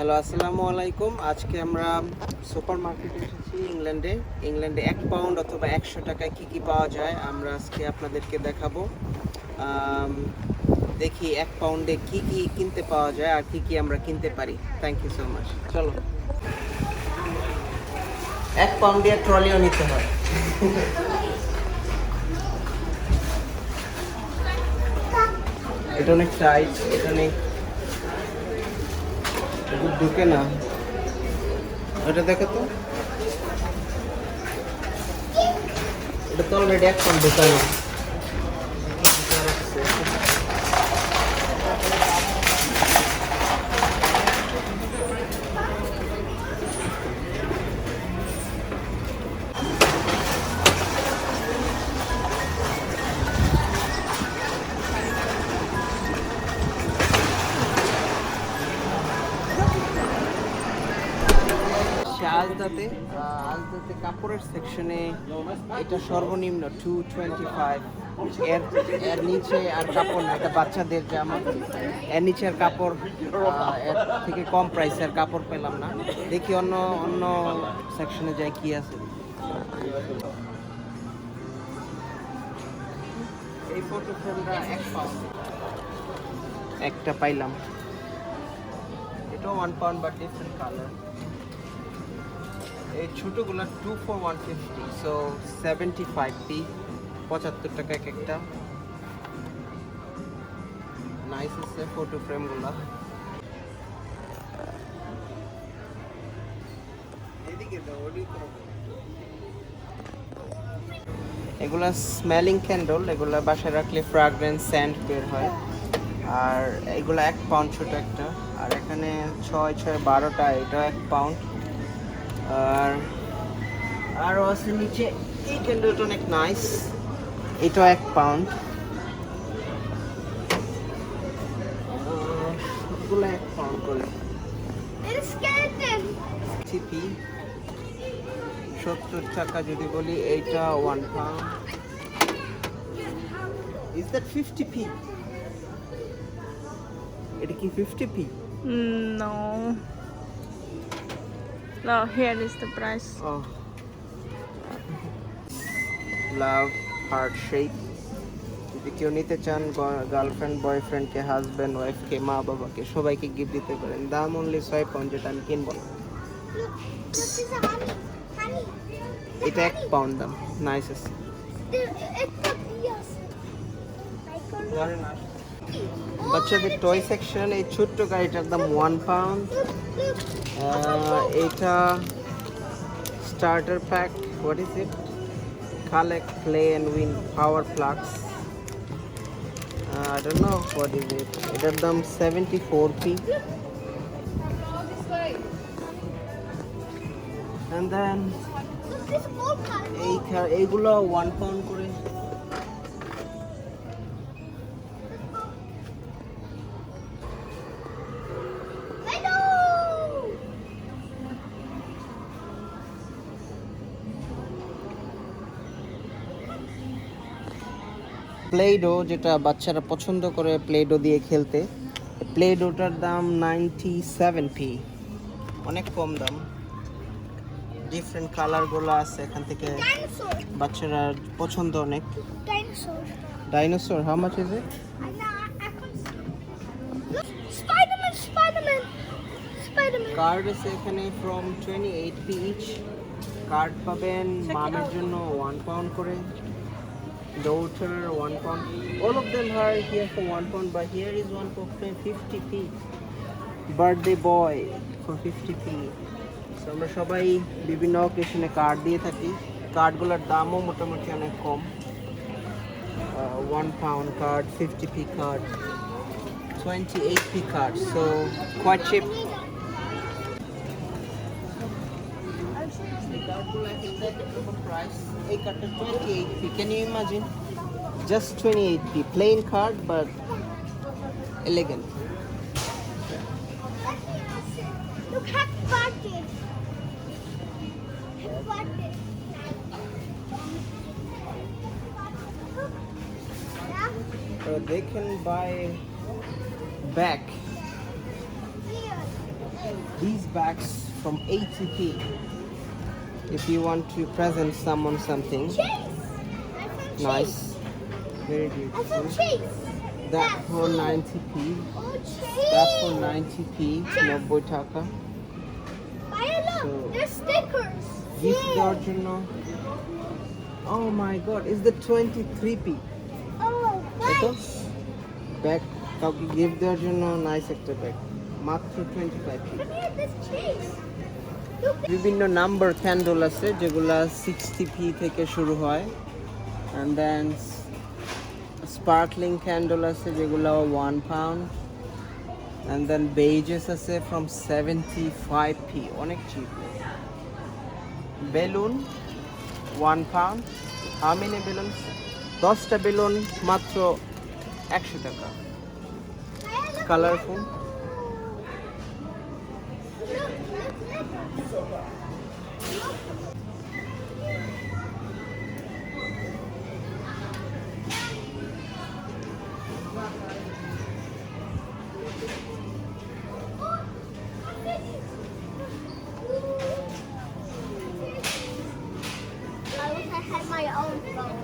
Hello, আসসালামু আলাইকুম। আজকে আমরা সুপার মার্কেটে এসেছি ইংল্যান্ডে 1 পাউন্ড অথবা 100 টাকায় কী কী পাওয়া যায় আমরা আজকে আপনাদেরকে দেখাবো। দেখি 1 পাউন্ডে কী কী কিনতে পাওয়া যায় আর কী কী আমরা কিনতে পারি। Thank you so much. চলো, 1 পাউন্ড দিয়ে ট্রলিও নিতে হয়। এটা অনেক টাইট, এটা নেই, ঢুকে না। এটা দেখো তো, এটা তো অলরেডি 1 পাউন্ড ঢুকানো। আলদাতে কাপড়ের সেকশনে এটা সর্বনিম্ন 225। এর নিচে আর কাপড় না, এটা বাচ্চাদের জামা। এর নিচে আর কাপড়, এর থেকে কম প্রাইসের কাপড় পেলাম না। দেখি অন্য সেকশনে যাই কি আছে। এই ফটো ফ্রেমটা 1 পাউন্ড একটা পাইলাম। এটাও 1 পাউন্ড বাট ডিফারেন্ট কালার। এই ছোটোগুলো 2 for 150, সো 75p, 75 টাকা এক একটা। নাইস আছে ফটো ফ্রেমগুলো। এগুলা স্মেলিং ক্যান্ডল, এগুলা বাসায় রাখলে ফ্রাগ্রেন্স স্যান্ড বের হয়। আর এগুলা 1 পাউন্ড ছোট একটা। আর এখানে 6 12টা, এটা 1 পাউন্ড। আর আরও আছে নিচে, এই ক্যান্ডেলটা অনেক নাইস, এটা 1 পাউন্ড। সবগুলো 1 পাউন্ড করে। সিপি 70 টাকা যদি বলি, এইটা 1 পাউন্ড। Is that 50p? এটা কি 50p? No. No, here is the price. Oh. Love heart shape. যদি কেউ নিতে চান, গার্লফ্রেন্ড, বয়ফ্রেন্ডকে, হাজব্যান্ড, ওয়াইফকে, মা বাবাকে, সবাইকে গিফট দিতে পারেন। দাম অনলি 6 পাউন্ড, যেটা আমি কিনবো না। এটা 1 পাউন্ড দাম। নাইস আছে। বাচ্চাদের টয় সেকশন, এই ছোট্ট গাড়িটার দাম 1 পাউন্ড। এটা starter pack, what is it? Collect, play and win power plugs. I don't know what is it. এটার দাম 74p. And then এইগুলো 1 পাউন্ড করে। প্লেডো, যেটা বাচ্চারা পছন্দ করে প্লেডো দিয়ে খেলতে, প্লেডোটার দাম 97p, অনেক কম দাম। ডিফারেন্ট কালারগুলো আছে এখান থেকে, বাচ্চারা পছন্দ অনেক। Dinosaur, how much is it? Card আছে এখানে ফ্রম 28p ইচ। কার্ড পাবেন মামের জন্য 1 পাউন্ড করে, daughter 1 pound. All of them are here for 1 pound, but here is one for 50p. Birthday boy for 50p. So আমরা সবাই বিভিন্ন অকেশনে কার্ড দিয়ে থাকি। কার্ডগুলোর দামও মোটামুটি অনেক কম। 1 pound card, 50p card, 28p card, so quite cheap. এই কার্ডটা 28p, can you imagine? Just 28p, plain card but elegant. Look, happy birthday. Happy birthday. They can buy back. Here. These bags from 80p. If you want to present someone something Chase. iPhone nice, very Chase. beautiful. iPhone Chase. That for 90p. Oh, Chase. That for 90p. 90 টাকা. Look, So- there's stickers. Gift Yeah. দেওয়ার জন্য. Oh my god, is the 23p. Oh, এতো nice. Bag কাউকে gift দেওয়ার জন্য nice একটা bag, মাত্র 25p. Look at this Chase. Look, বিভিন্ন নাম্বার ক্যান্ডেল আছে যেগুলা 60p থেকে শুরু হয়, অ্যান্ড দেন স্পার্কলিং ক্যান্ডেল আছে যেগুলো 1 পাউন্ড, অ্যান্ড দেন বেজেস আছে ফ্রম 75p, অনেক cheap. Balloon 1 pound. How many balloon? 10টা বেলুন মাত্র 100 টাকা. Colourful. I wish I had my own phone.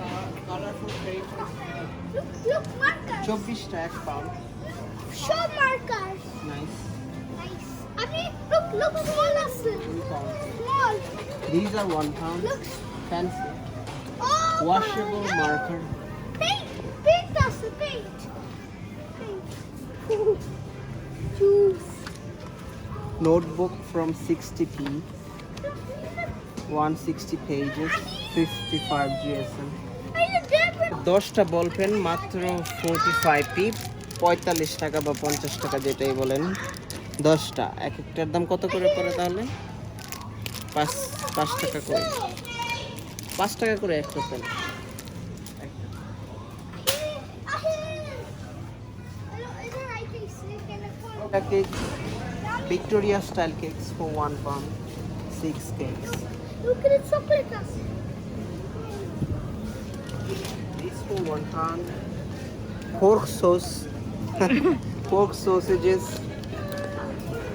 Colourful Look, markers. 24টা 1 pound. Show markers. Nice. Nice. I mean, look, small lesson. 2 pound. Small. These are 1 pound. Look. Fancy. Oh, Washable my God. marker. Paint us, paint. Juice. Notebook from 60p. 160 pages. 55 GSM. 10টা ball pen মাত্র 45p. 45 টাকা বা 50 টাকা যেটাই বলেন. 10টা এক একটার দাম কত করে পড়ে তাহলে? 5 টাকা করে. 5 টাকা করে একটা pen. Cakes, Victoria style cakes for 1 pound. 6 cakes. Look at the chocolate us. These for 1 pound. Pork sauce. Pork sausages.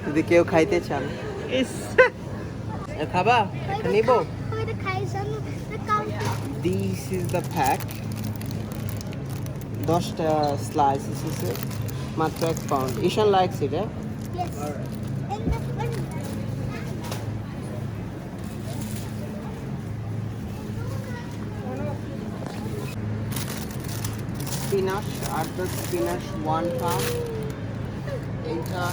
যদি কেউ খাইতে চান. Is খাবা? একটা নিব? The Kaiser, the counter. This is the pack. 10টা slices আছে. মাত্র 1 pound. Ishan likes it, eh? Yes. And the Spinach, other spinach 1 pound. Eta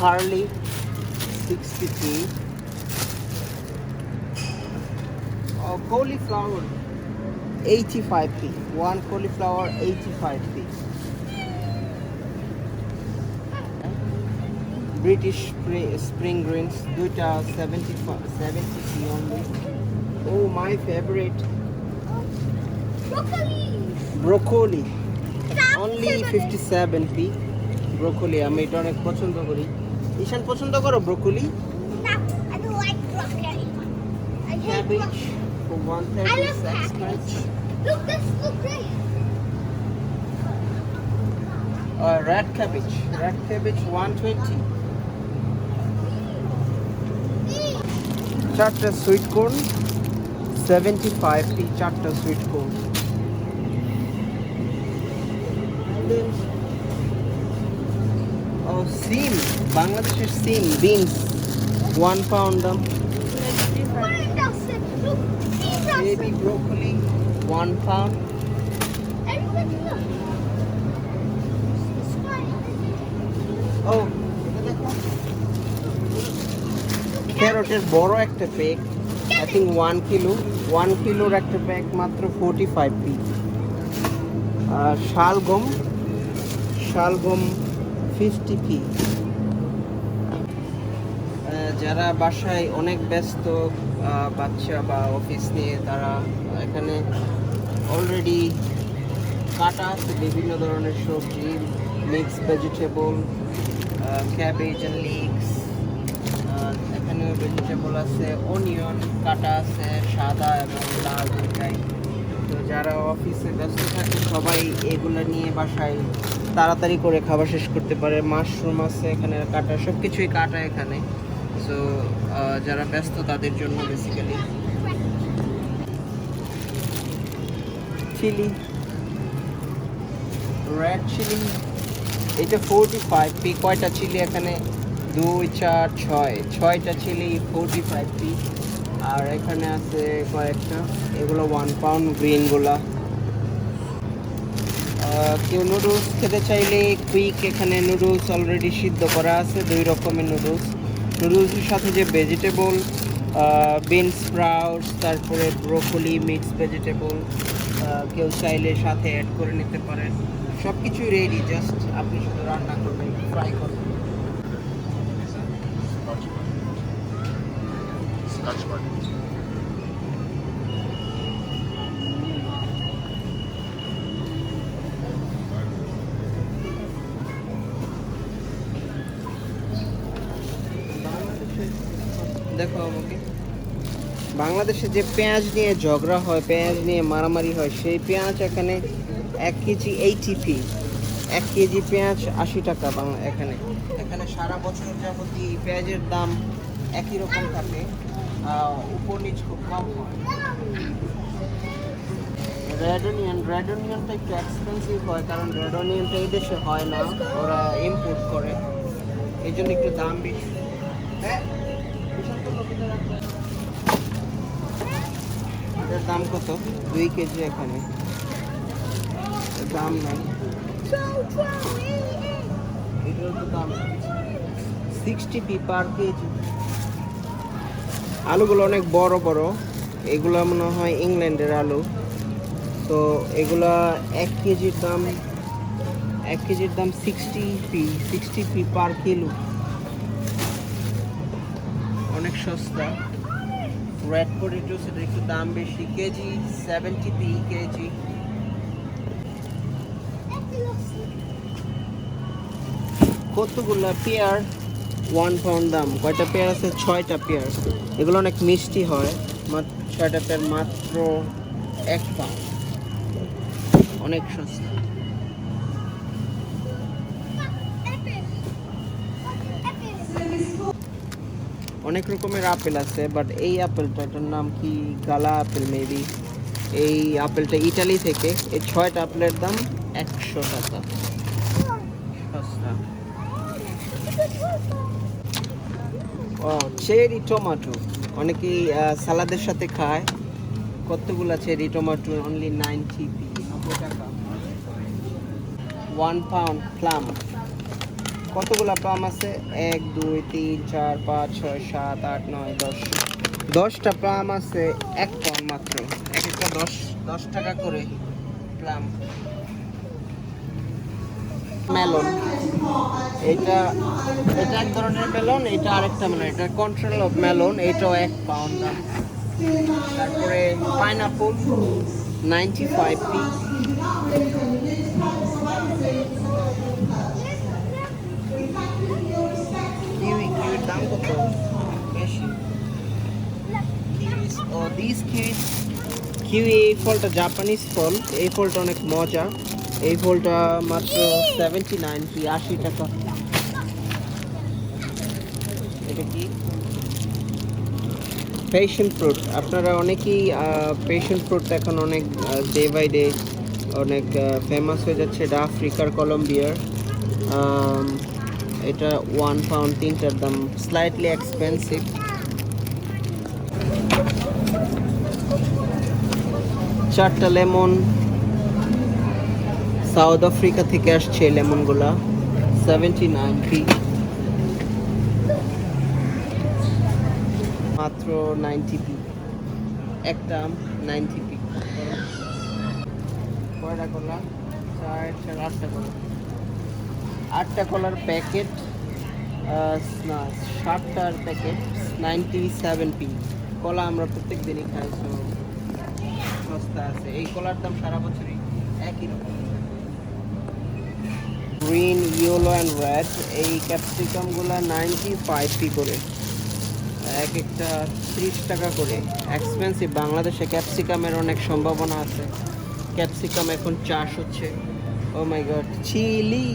Harley 60p. Oh, cauliflower 85p. 1 cauliflower 85p. British spring greens, দুইটা 70p only. Oh, my favorite. broccoli. Broccoli. Only 57p. Broccoli আমি এটা অনেক পছন্দ করি. ঈশান পছন্দ করো broccoli? No, I don't like broccoli. I hate Cabbage broccoli. for I 130 love cents. cabbage. Look, this looks great. Red cabbage. Red cabbage 120. চারটা sweet corn 75p. চারটা sweet corn. And then সিম, বাংলাদেশের সিম, বিনস 1 pound দাম. Look, these are Baby broccoli 1 pound. everybody look. It's fine. Oh, ক্যারটের বড় একটা pack, I think 1 kilo. 1 কিলোর একটা pack মাত্র 45p. শালগম 50p. যারা বাসায় অনেক ব্যস্ত, বাচ্চা বা অফিস নিয়ে, তারা এখানে অলরেডি কাটা আছে বিভিন্ন ধরনের সবজি, mix vegetable, cabbage and leagues. এখানে ভেজিটেবল আছে, অনিয়ন কাটা আছে, সাদা এবং লাল দুটাই. তো যারা অফিসে ব্যস্ত থাকে সবাই এগুলো নিয়ে বাসায় তাড়াতাড়ি করে খাবার শেষ করতে পারে। মাশরুম আছে এখানে কাটা, সব কিছুই কাটা এখানে। সো যারা ব্যস্ত তাদের জন্য বেসিক্যালি। চিলি, রেড চিলি, এটা 45p। কয়টা চিলি এখানে? 2 4 6, 6টা চিলি 45p। আর এখানে আছে কয়েকটা, এগুলো 1 পাউন্ড গ্রিনগুলা। কেউ নুডলস খেতে চাইলে কুইক, এখানে নুডলস অলরেডি সিদ্ধ করা আছে, 2 রকমের নুডলস। নুডলসের সাথে যে ভেজিটেবল, বিনস স্প্রাউটস, তারপরে ব্রোকলি, মিক্স ভেজিটেবল কেউ চাইলে সাথে অ্যাড করে নিতে পারেন। সব কিছুই রেডি, জাস্ট আপনি শুধু রান্না করবেন, ফ্রাই করবেন। দেখো আমাকে, বাংলাদেশে যে পেঁয়াজ নিয়ে ঝগড়া হয়, পেঁয়াজ নিয়ে মারামারি হয়, সেই পেঁয়াজ এখানে 1 কেজি 80p। 1 কেজি পেঁয়াজ 80 টাকা এখানে। এখানে সারা বছর যাবতীয় পেঁয়াজের দাম একই রকম থাকে, উপর নিচ খুব কম হয়। রেড অনিয়নটা একটু এক্সপেন্সিভ হয়, কারণ রেড অনিয়নটা এই দেশে হয় না, ওরা ইম্পোর্ট করে, এই জন্য একটু দাম বেশি। এটার দাম কত? 2 কেজি এখানে দাম নাই, এটার তো দাম 60p পার কেজি। আলুগুলো অনেক বড় বড়, এগুলো মনে হয় ইংল্যান্ডের আলু। তো এগুলা 1 কেজির দাম 60p পার কিলো, অনেক সস্তা। রেড পটেটো সেটা একটু দাম বেশি, কেজি 70p কেজি। কতগুলা পেয়ার? 1 পাউন্ড দাম। কয়টা পেয়ার আছে? 6টা পেয়ার। এগুলো অনেক মিষ্টি হয়। 6টা পেয়ার মাত্র 1 পাউন্ড, অনেক সস্তা। অনেক রকমের আপেল আছে, বাট এই আপেলটা, এটার নাম কি, গালা আপেল মেবি। এই আপেলটা ইটালি থেকে। এই 6টা আপেলের দাম 100 টাকা, সস্তা। ও, চেরি টমেটো অনেকেই সালাদের সাথে খায়। কতগুলা চেরি টমেটো? অনলি 90p, 90 টাকা। 1 পাউন্ড প্লাম। কতগুলা প্লাম আছে? 1 2 3 4 5 6 7 8 9 10, 10টা প্লাম আছে 1 পাউন্ড মাত্র। এক একটা 10 টাকা করে প্লাম। মেলন, এটা এক ধরনের মেলন, এটা আরেকটা মেলন, এটা কন্ট্রোল অফ মেলন, এটাও 1 পাউন্ড দাম। তারপরে পাইনাপল 95p। কিউইর দাম কত? বেশি। কিউই, এই ফলটা জাপানিজ ফল, এই ফলটা অনেক মজা। এই ফলটা মাত্র 79p, 80 টাকা। এটা কি? Passion fruit. আপনারা অনেকেই প্যাশন ফ্রুট এখন অনেক ডে বাই ডে অনেক ফেমাস হয়ে যাচ্ছে। এটা আফ্রিকার কলম্বিয়ার। এটা 1 পাউন্ড, 3টার দাম স্লাইটলি এক্সপেন্সিভ। চারটা লেমন, সাউথ আফ্রিকা থেকে আসছে এই লেমনগুলা, 79p, মাত্র 90p। একটা 90p। কয়টা কলা? 8টা কলা। 8টা কলার প্যাকেট, না 7টার প্যাকেট 97p। কলা আমরা প্রত্যেক দিনই খাই, তো সস্তা আছে। এই কলার দাম সারা বছরই একই রকম। গ্রিন, ইয়েলো অ্যান্ড রেড, এই ক্যাপসিকামগুলো 95p করে, এক একটা 30 টাকা করে। এক্সপেন্সিভ। বাংলাদেশে ক্যাপসিকামের অনেক সম্ভাবনা আছে, ক্যাপসিকাম এখন চাষ হচ্ছে। Oh my god, chili.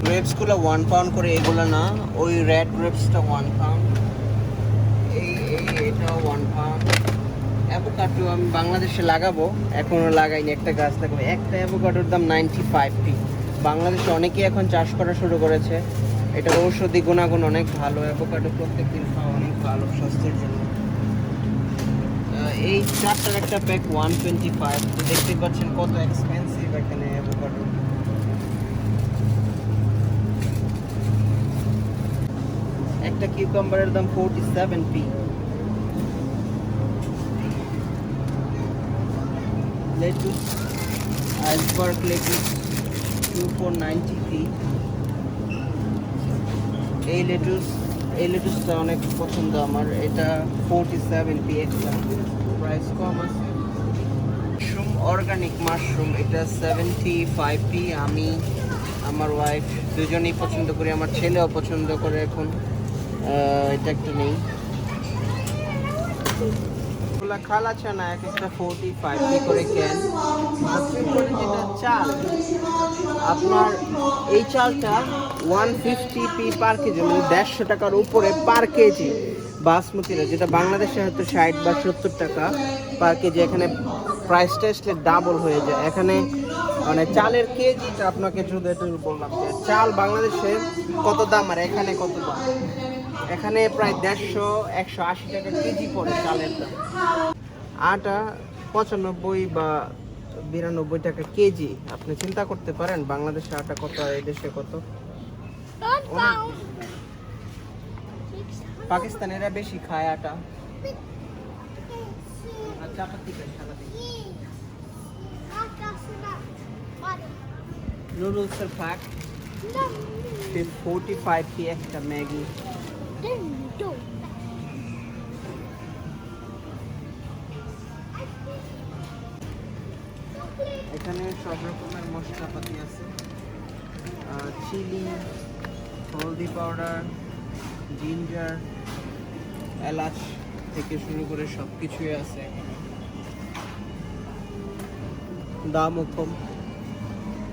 Grapes গুলো 1 পাউন্ড করে, এগুলো না, ওই রেড গ্রেপসটা 1 পাউন্ড, এটা 1 পাউন্ড। অ্যাভোকাডো আমি বাংলাদেশে লাগাবো, এখনো লাগাইনি, একটা গাছ লাগাবো। একটা অ্যাভোকাডোর দাম 95p। বাংলাদেশে অনেকেই এখন চাষ করা শুরু করেছে। এটার ঔষধি গুণাগুণ অনেক ভালো। অ্যাভোকাডো প্রত্যেকদিন খাওয়া অনেক ভালো স্বাস্থ্যের জন্য। এই 4 টাকার একটা প্যাক 125। তো দেখতে পাচ্ছেন কত এক্সপেন্সিভ এখানে অ্যাভোকাডো। একটা কিউকাম্বারের দাম 47p। Lettuce, iceberg lettuce 2490p। এই লেটুসটা অনেক পছন্দ আমার, এটা 47p একটা, প্রাইস কম আছে। মাশরুম, অর্গানিক মাশরুম, এটা 75p। আমি আমার ওয়াইফ দুজনেই পছন্দ করি, আমার ছেলেও পছন্দ করে। এখন এটা একটা নেই। এগুলা খালা চানা এক একটা 45p করে ক্যান। যেটা চাল, আপনার এই চালটা 150p পার কেজি, মানে 150 টাকার উপরে পার কেজি। বাসমতিরা, যেটা বাংলাদেশে হয়তো 60 বা 70 টাকা পার কেজি, এখানে প্রাইসটা আসলে ডাবল হয়ে যায়। এখানে মানে চালের কেজিটা আপনাকে শুধু একটু বললাম যে চাল বাংলাদেশে কত দাম আর এখানে কত দাম। এখানে প্রায় 150-180 টাকা কেজি পড়ে চালের দাম। আটা 95 বা 92 টাকা কেজি। আপনি চিন্তা করতে পারেন বাংলাদেশে আটা কত, এই দেশে কত। পাকিস্তানিরা বেশি খায় আটা। নুডলসের প্যাক 45p একটা ম্যাগি। এখানে সব রকমের মশলাপাতি আছে, চিলি, হলদি পাউডার, জিঞ্জার, এলাচ থেকে শুরু করে সব কিছুই আছে। দামও কম।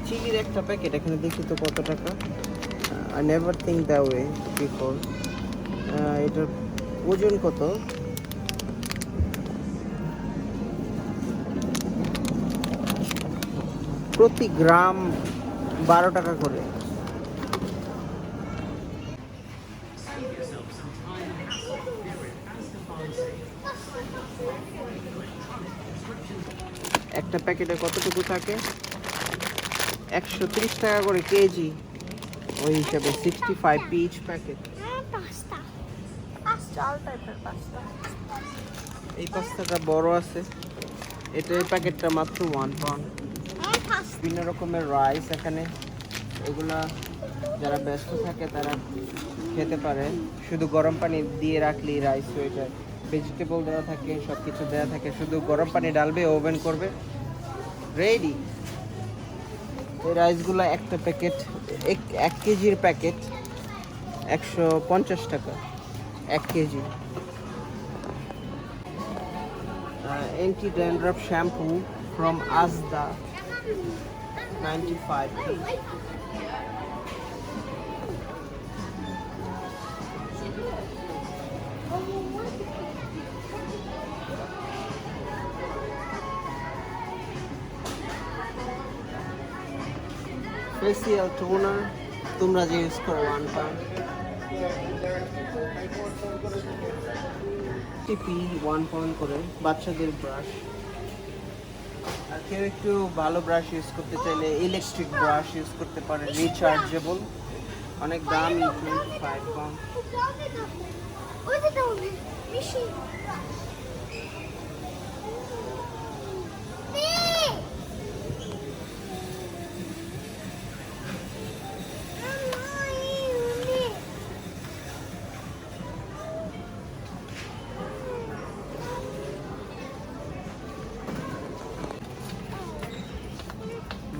চিলির একটা প্যাকেট এখানে দেখি তো কত টাকা। I never think that way before. এটার ওজন কত? প্রতি গ্রাম 12 টাকা করে। একটা প্যাকেটে কতটুকু থাকে? 130 টাকা করে কেজি, ওই হিসাবে 65p ইচ প্যাকেট। চাল টাইপের পাস্তা। এই পাস্তাটা বড় আছে, এটা এই প্যাকেটটা মাত্র 1 পাউন্ড। বিভিন্ন রকমের রাইস এখানে, এগুলা যারা ব্যস্ত থাকে তারা খেতে পারে। শুধু গরম পানি দিয়ে রাখলেই রাইস হয়ে যায়। ভেজিটেবল দেওয়া থাকে, সব কিছু দেওয়া থাকে, শুধু গরম পানি ডালবে, ওভেন করবে, রেডি। এই রাইসগুলো একটা প্যাকেট, 1 কেজির প্যাকেট 150 টাকা 1 KG. Anti dandruff shampoo from Asda 95p। Facial toner তোমরা যে ইউজ করো 1 পাউন্ড। টিপি 1 পাউন্ড করে। বাচ্চাদের ব্রাশ, আর কেউ একটু ভালো ব্রাশ ইউজ করতে চাইলে ইলেকট্রিক ব্রাশ ইউজ করতে পারে, রিচার্জেবল, অনেক দামি, 25 পাউন্ড।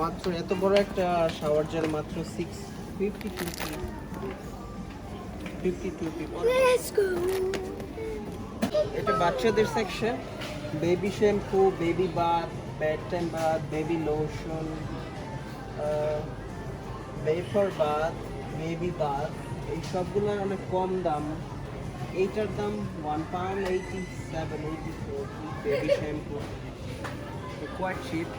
মাত্র এত বড় একটা শাওয়ার জেল মাত্র 652 পিপল। Let's go. এটা বাচ্চাদের section, baby shampoo, baby bath, bed time bath, baby lotion, vapour bath, baby bath, এই সবগুলোর অনেক কম দাম। এইটার দাম £1.87-84 বেবি শ্যাম্পু, কোয়াইট চিপ।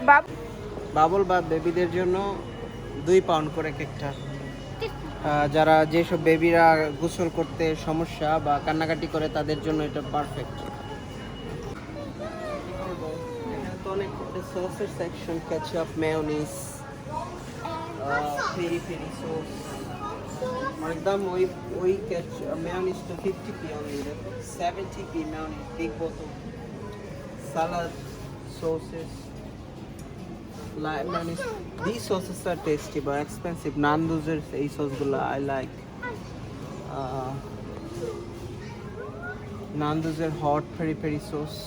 বাপ বাবল বাথ বেবিদের জন্য £2 করে একটা। যারা যেসব বেবিরা গোসল করতে সমস্যা বা কান্নাকাটি করে তাদের জন্য এটা পারফেক্ট। তো অনেক সসের section, ketchup, mayonnaise, peri peri sauce, একদম ওই মেয়োনিজ তো 50p only, 70p mayonnaise, big বোতল, সালাদ sauces, mayonnaise. These sauces are tasty but expensive. Nando's এই সসগুলো I like. Nando's hot peri peri sauce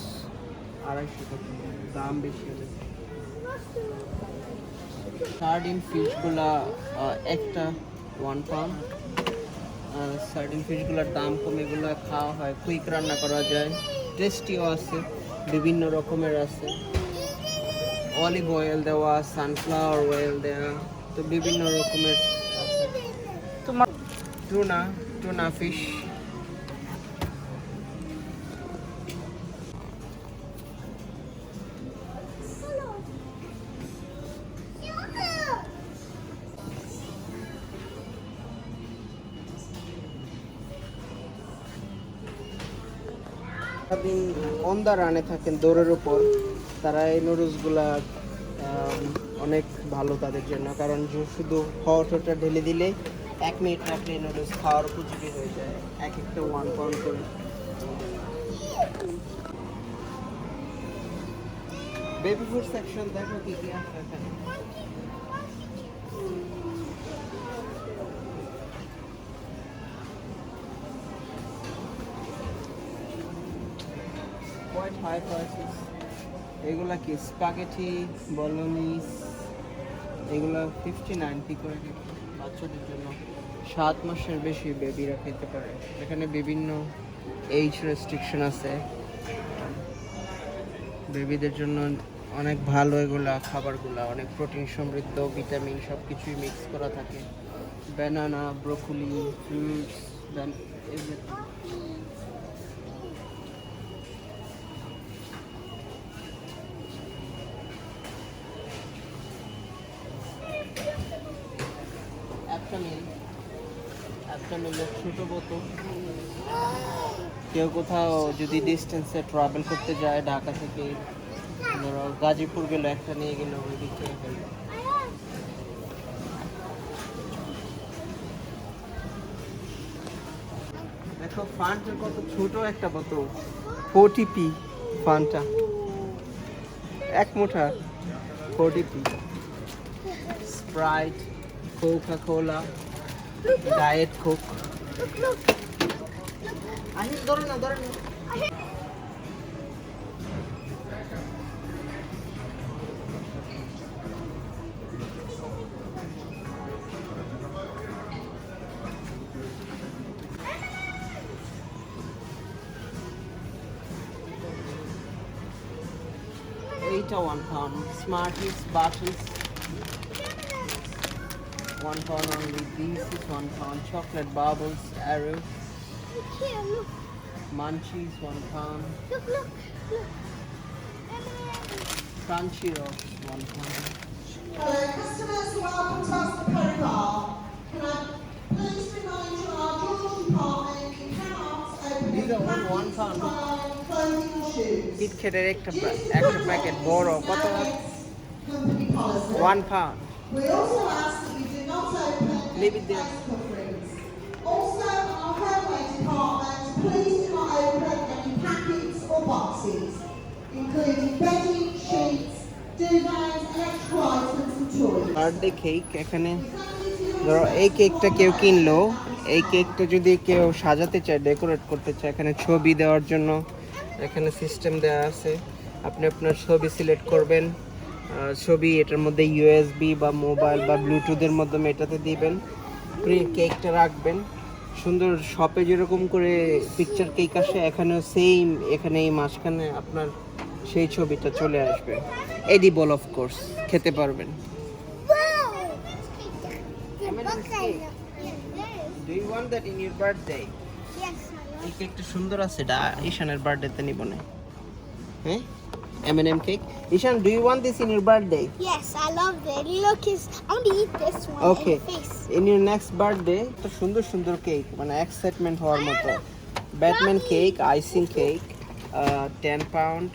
250 টাকা, দাম বেশি। সার্ডিন ফিশগুলা একটা £1। সার্ডিন ফিশগুলোর দাম কম, এগুলো খাওয়া হয়, কুইক রান্না করা যায়, টেস্টিও আছে, বিভিন্ন রকমের আছে। অলিভ অয়েল দেওয়া, সানফ্লাওয়ার অয়েল দেওয়া, তো বিভিন্ন রকমের আছে। তোমার টুনা ফিশ, সারাদিন অন দ্য রানে থাকেন, দৌড়ের উপর, তারা এই নুডলসগুলা অনেক ভালো তাদের জন্য, কারণ শুধু হট ওটা ঢেলে দিলে 1 মিনিট রাখলে নুডলস খাওয়ার উপযোগী হয়ে যায়। এক একটা £1 করে। বেবি ফুড সেকশন দেখো কি কি আছে এখানে। Quite high prices. এগুলা কি স্পাগেটি বলোনিস, এগুলো 59p করে বাচ্চাদের জন্য। 7 মাসের বেশি বেবিরা খেতে পারে। এখানে বিভিন্ন এজ রেস্ট্রিকশন আছে, বেবিদের জন্য অনেক ভালো এগুলা খাবারগুলা, অনেক প্রোটিন সমৃদ্ধ, ভিটামিন সব কিছুই মিক্স করা থাকে। Banana, broccoli, fruits, everything. একটা মিলের ছোটো বোতল, কেউ কোথাও যদি ডিস্টেন্সে ট্রাভেল করতে যায়, ঢাকা থেকে ধরো গাজীপুর গেল, একটা নিয়ে গেল, ওই দিক থেকে গেল। দেখো ফান্টার কত ছোট একটা বোতল, 40p ফান্টা, এক মুঠা 40p। Sprite, Coca Cola, diet Coke. ধরো না। এইটা £1। Smarties buttons, £1 only. This is £1. Chocolate bubbles, Arrow, Here, look. Munchies, £1. Look. Crunchy Rocks, £1. Hello, customers, welcome to Asda Protocol. Can I please remind you our jewelry department cannot open These are all any £1. fine clothing or shoes. কিটক্যাটের একটা packet বড়, কত? Company policy. £1. We also ask that you do not open Leave it there. ice coverings. Also, our homeware department, please do not open any packets or boxes, including bedding, sheets, duvets, electrical items and toys. Birthday cake এখানে ধরো এই কেকটা কেউ কিনলো, এই কেকটা যদি কেউ সাজাতে চায়, ডেকোরেট করতে চায়, এখানে ছবি দেওয়ার জন্য এখানে সিস্টেম দেওয়া আছে। আপনি আপনার ছবি সিলেক্ট করবেন, ছবি এটার মধ্যে ইউএসবি বা মোবাইল বা ব্লুটুথের মাধ্যমে এটাতে দিবেন, কেকটা রাখবেন। সুন্দর শপে যেরকম করে পিকচার কেক আসে এখানেও সেম, এখানে এই মাঝখানে আপনার সেই ছবিটা চলে আসবে। এডিবল অফ কোর্স, খেতে পারবেন। Wow! The M&M's box I cake. love. Yes, do you want that in your birthday? I এই love. কেকটা সুন্দর আছে, এটা ঈশানের বার্থডেতে নিব না। হ্যাঁ, M&M cake. Ishaan, do you want this in your birthday? Yes, I love it. Look, I want to eat this one. Okay. In the face. In your next birthday তো সুন্দর সুন্দর কেক, মানে এক্সাইটমেন্ট হওয়ার মতো। Batman cake, icing cake 10 pound,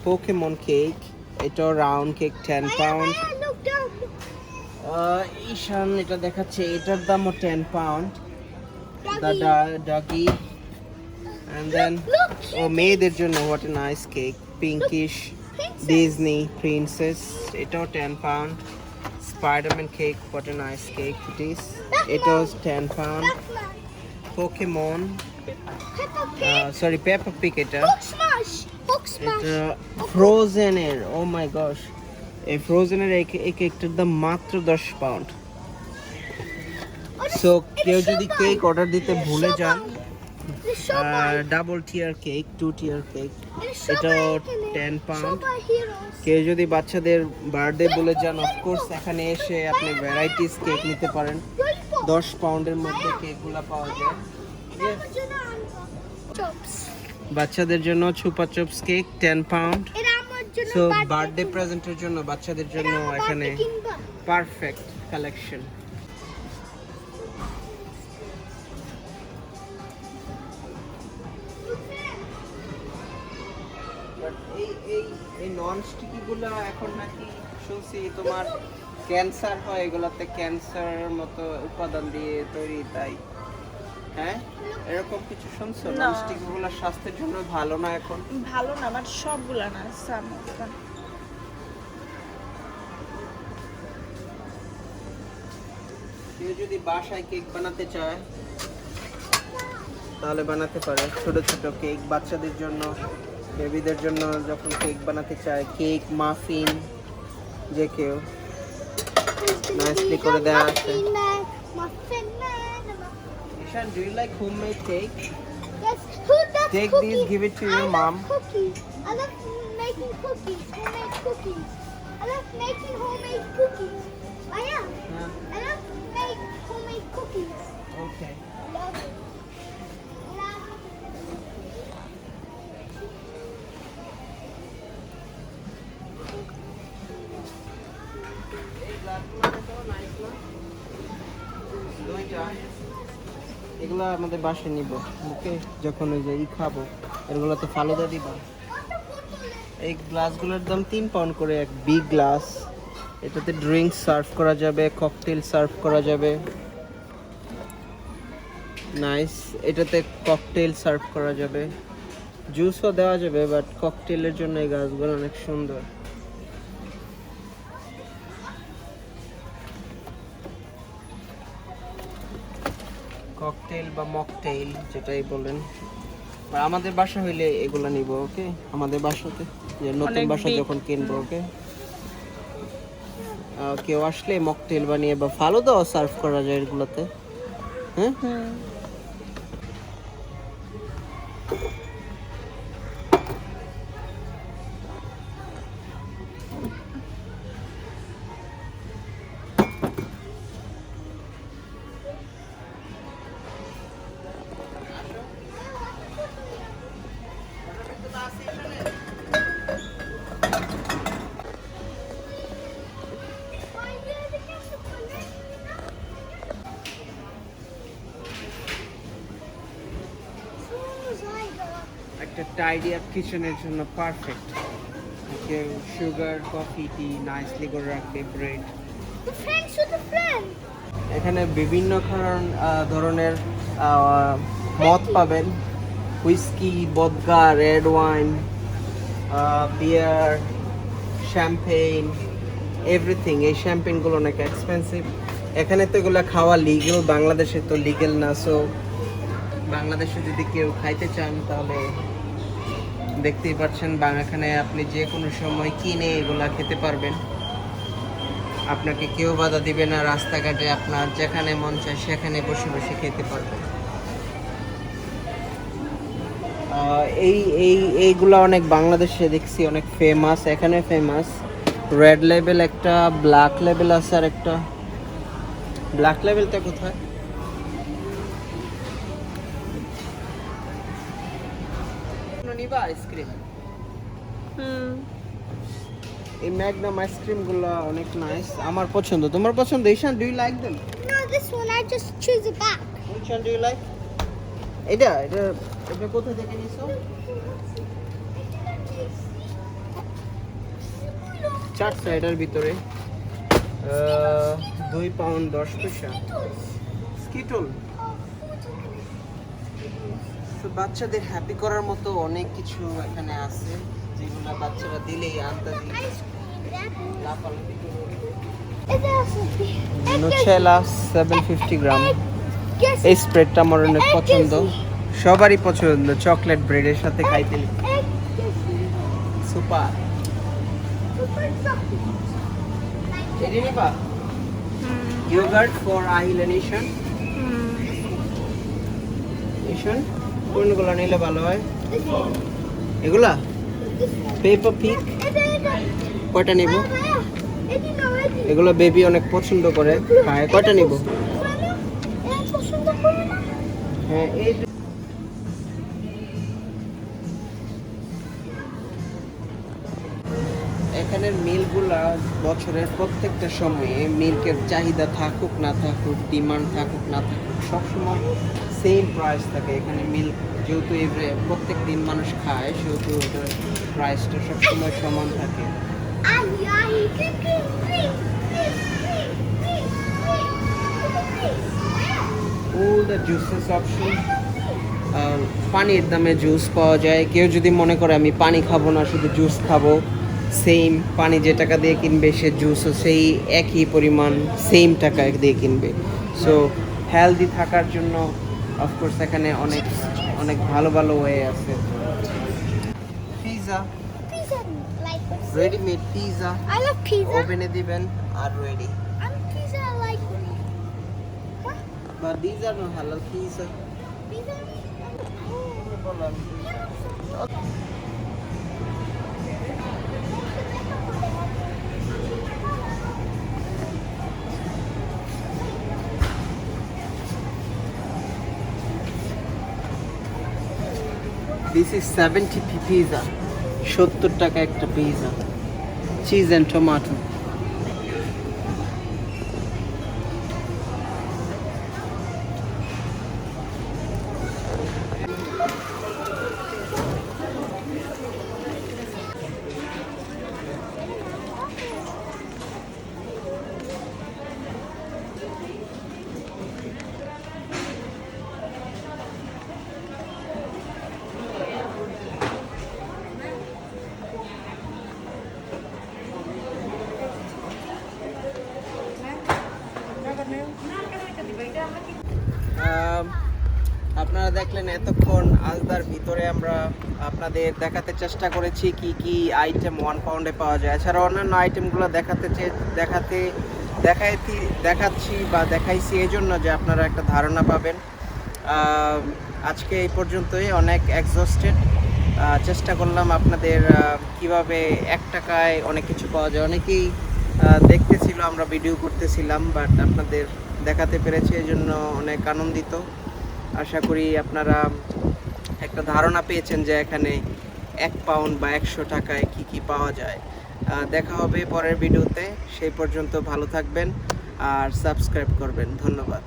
Pokemon cake, এটাও round cake 10 pound. Look down. Ishaan এটা দেখাচ্ছে, এটার দামও 10 pound. Doggy. The doggy. And then Look. ও মেয়েদের জন্য what a nice cake, pinkish Princess. Disney princess, এটাও 10 pound. Spiderman cake, what a nice cake it is, এটাও 10 pound. Batman. Pokemon, Peppa Pig. Sorry Peppa pig, এটা Hulk smash. Hulk smash. এটা ফ্রোজেনের, ও মাই গশ, এই ফ্রোজেনের এই কেকটার দাম মাত্র 10 পাউন্ড। সো কেউ যদি কেক অর্ডার দিতে ভুলে যান, ডাবল টিয়ার কেক, 2 টিয়ার কেক, এটাও 10 পাউন্ড। কেউ যদি বাচ্চাদের বার্থডে বলে যান, অফকোর্স এখানে এসে আপনি ভ্যারাইটিস কেক নিতে পারেন। 10 পাউন্ডের মধ্যে কেকগুলো পাওয়া যায়। বাচ্চাদের জন্য Chupa Chups cake 10 pound. So birthday প্রেজেন্টের জন্য বাচ্চাদের জন্য এখানে পারফেক্ট কালেকশন। এই নন স্টিকি গুলো এখন নাকি শুনছি তোমার ক্যান্সার হয়, এগুলাতে ক্যান্সারের মতো উপাদান দিয়ে তৈরি, তাই হ্যাঁ এরকম কিছু শুনছো? না। নন স্টিকি গুলো স্বাস্থ্যের জন্য ভালো না এখন। ভালো না, বাট সবগুলা না, সাম। কেউ যদি বাসায় কেক বানাতে চায় তাহলে বানাতে পারে, ছোট ছোট কেক বাচ্চাদের জন্য, বেবিদের জন্য যখন কেক বানাতে চায়, কেক মাফিন যে কেউ nicely করে দেয়া আছে। Ishan, do you like homemade cake? Yes, who does Take cookies? these, give it to your I love mom. Cookies. I love making cookies, homemade cookies. I love making homemade cookies. I am. Yeah. I love make homemade cookies. Okay. I love it. Love এগুলো আমাদের বাসায় নিব, ওকে? যখন ওই যে খাবো এগুলোতে ফালুদা দিবা। এই গ্লাসগুলোর দাম 3 পাউন্ড করে, এক বিগ গ্লাস। এটাতে ড্রিঙ্কস সার্ভ করা যাবে, ককটেল সার্ভ করা যাবে। নাইস, এটাতে ককটেল সার্ভ করা যাবে, জুসও দেওয়া যাবে, বাট ককটেলের জন্য এই গাছগুলো অনেক সুন্দর। ককটেল বা মকটেল যেটাই বলেন, আর আমাদের বাসা হইলে এগুলা নিব, ওকে? আমাদের বাসাতে যে নতুন অনেক বাসা big, যখন কিনবো, ওকে? কেউ আসলে মকটেল বানিয়ে বা ফালুদাও সার্ভ করা যায় এগুলোতে, হ্যাঁ? একটা টাইডি আপ কিচেনের জন্য পারফেক্ট। কেউ সুগার, কফি, টি নাইসলি করে রাখবে, bread. The friends with the friend. এখানে বিভিন্ন ধরনের মদ পাবেন, হুইস্কি, ভদকা, রেড ওয়াইন, বিয়ার, শ্যাম্পেইন, এভরিথিং। এই শ্যাম্পেইনগুলো অনেক এক্সপেন্সিভ। এখানে তো এগুলো খাওয়া লিগেল, বাংলাদেশে তো লিগেল না। সো বাংলাদেশে যদি কেউ খাইতে চান তাহলে দেখতেই পাচ্ছেন এখানে আপনি যে কোনো সময় কিনে এগুলা খেতে পারবেন। আপনাকে কেউ বাধা দিবে না, রাস্তাঘাটে আপনার যেখানে মন চায় সেখানে বসে বসে খেতে পারবেন। এইগুলা অনেক বাংলাদেশে দেখছি অনেক ফেমাস, এখানে ফেমাস। রেড লেবেল একটা, ব্ল্যাক লেবেল আছে আর একটা। ব্ল্যাক লেবেলটা কোথায়? নিবা আইসক্রিম? এই ম্যাগনাম আইসক্রিমগুলো অনেক নাইস, আমার পছন্দ। তোমার পছন্দ? Ishaan, do you like them? No, this one I just choose it back. Which one do you like? এটা কোথা থেকে নিছো? 400 এটার ভিতরে 2 পাউন্ড 10 পয়সা। স্কিটল। তো বাচ্চাদের হ্যাপি করার মতো অনেক কিছু এখানে আছে যেগুলো বাচ্চারা দিলেই আন্দাজি লাফালাফি করবে। নুটেলা 750 গ্রাম। এই স্প্রেডটা আমার অনেক পছন্দ, সবারই পছন্দ, চকলেট ব্রেডের সাথে খাইতে সুপার। এটি নিবা? ইয়োগার্ট ফর আহিল এন্ড ঈশান। ঈশান কোনগুলো নিলে ভালো হয়? এগুলা? পেপার পিগ কয়টা নিব? এগুলো বেবি অনেক পছন্দ করে খায়, কয়টা নিব? হ্যাঁ, এই এখানের মিলগুলা বছরের প্রত্যেকটা সময়ে মিল্কের চাহিদা থাকুক না থাকুক, ডিমান্ড থাকুক না থাকুক, সবসময় সেম প্রাইস থাকে এখানে। মিল্ক যেহেতু প্রত্যেক দিন মানুষ খায় সেহেতু ওটার প্রাইসটা সবসময় সমান থাকে। All the juices option, পানির দামে জুস পাওয়া যায়। কেউ যদি মনে করে আমি পানি খাবো না, শুধু জুস খাবো, সেম পানি যে টাকা দিয়ে কিনবে সে জুসও সেই একই পরিমাণ সেম টাকা দিয়ে কিনবে। সো হেলদি থাকার জন্য অফকোর্স এখানে অনেক অনেক ভালো ভালো ওয়ে আছে। Pizza, readymade pizza, I love pizza. ওভেনে দিবেন আর ready. I'm pizza like. What? But these are not halal pizza. Pizza? This is 70p pizza. 70 টাকা একটা পিৎজা, চিজ এন্ড টমেটো। আপনারা দেখলেন এতক্ষণ আজদার ভিতরে আমরা আপনাদের দেখাতে চেষ্টা করেছি কি কি আইটেম 1 পাউন্ডে পাওয়া যায়। এছাড়া অন্যান্য আইটেমগুলো দেখাচ্ছি বা দেখাইছি এই জন্য যে আপনারা একটা ধারণা পাবেন। আজকে এই পর্যন্তই, অনেক এক্সস্টেড। চেষ্টা করলাম আপনাদের কিভাবে 1 টাকায় অনেক কিছু পাওয়া যায়। অনেকেই দেখতেছিল, আমরা ভিডিও করতেছিলাম, বাট আপনাদের দেখাতে পেরেছি, এই জন্য অনেক আনন্দিত। আশা করি আপনারা একটা ধারণা পেয়েছেন যে এখানে 1 পাউন্ড বা 100 টাকায় কি কি পাওয়া যায়। দেখা হবে পরের ভিডিওতে, সেই পর্যন্ত ভালো থাকবেন আর সাবস্ক্রাইব করবেন। ধন্যবাদ।